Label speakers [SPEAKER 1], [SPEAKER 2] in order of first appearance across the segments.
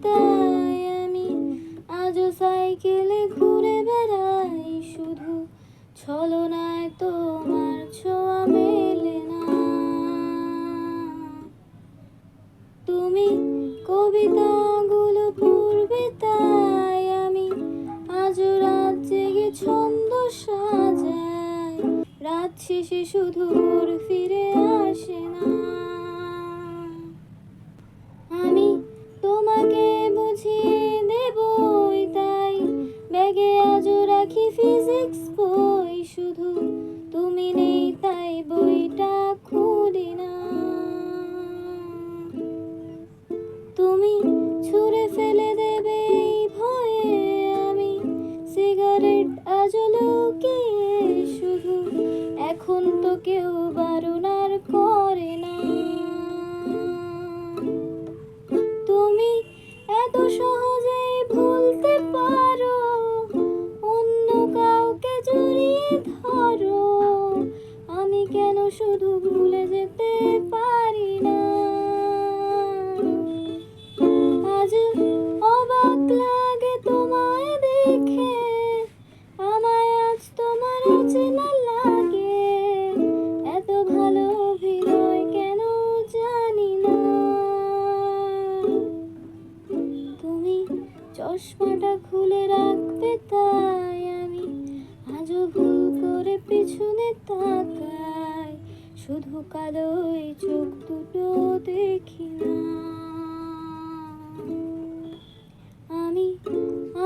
[SPEAKER 1] তাই আমি আজও সাইকেলে ঘুরে বেড়াই, শুধু ছলনায় তোমার ছোঁয়া মেলে না। তুমি কবিতাগুলো পড়বে তাই আমি আজও রাত জেগে ছন্দ সাজাই, রাত শেষে শুধু ভোর ফিরে আসে না। আমি তোমাকে বুঝিয়ে দেবই তাই ব্যাগে আজও রাখি ফিজিক্স বই, শুধু তুমি নেই তাই বইটা খুলি না। তুমি ছুঁড়ে ফেলে দেবে এই ভয়ে আমি সিগারেট আজও লুকিয়ে, শুধু এখন তো কেউ বারণ আর করে না। তুমি এত সহজেই ভুলতে পারো, অন্য কাউকে জড়িয়ে ধরো, আমি কেন শুধু ভুলে যেতে পারি না। আজ অবাক লাগে তোমায় দেখে, আমায় আজ তোমার অচেনা লাগে, এত ভালো অভিনয় কেন জানি না। তুমি চশমাটা খুলে রাখবে তাই আমি আজও ভুল করে পিছনে তাকাই, শুধু কালোই চোখ দুটো দেখি না। আমি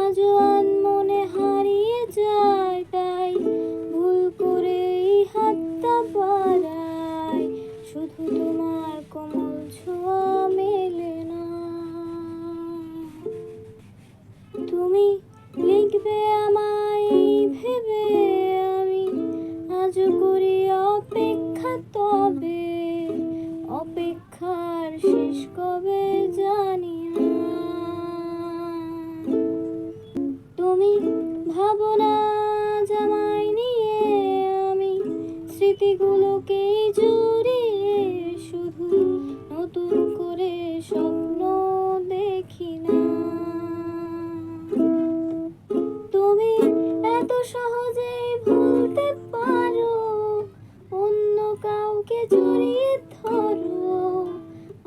[SPEAKER 1] আজও আনমনে হারিয়ে যাই তাই ভুল করে এই হাতটা বাড়াই, শুধু তোমার কোমল ছোঁয়া মেলে না। তুমি লিখবে আমায় এই ভেবে আমি আজও করি অপেক্ষা, তবে অপেক্ষার শেষ কবে জানি না। তুমি ভাবো না জামাই নিয়ে আমি স্মৃতিগুলোকেই জড়িয়ে, শুধু নতুন করে স্বপ্ন দেখি না। তুমি এত সহজেই ভুলতে পারো, অন্য কাউকে জড়িয়ে ধরো,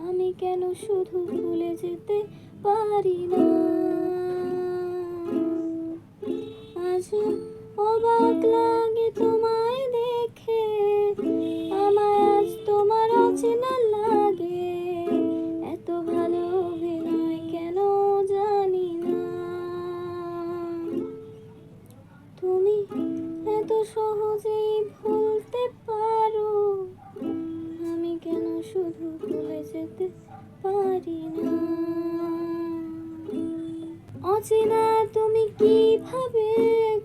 [SPEAKER 1] আমি কেন শুধু ভুলে যেতে পারি না। আজ অবাক লাগে তোমায় দেখে, আমায় আজ তোমার অচেনা লাগে, এত ভালো অভিনয় কেন জানি না। তুমি এত সহজেই ভুলতে পারো, আমি কেন শুধু ভুলে যেতে পারি না। অচেনা তুমি কিভাবে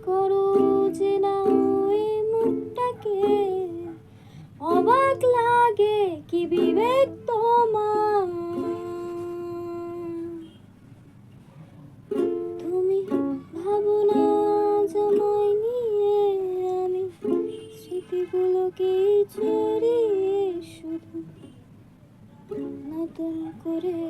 [SPEAKER 1] করো চেনা ওই মুখটাকে, অবাক লাগে কি বিবেক তোমার। তুমি ভাবো না জামাই নিয়ে আমি স্মৃতিগুলোকেই জড়িয়ে, শুধু নতুন করে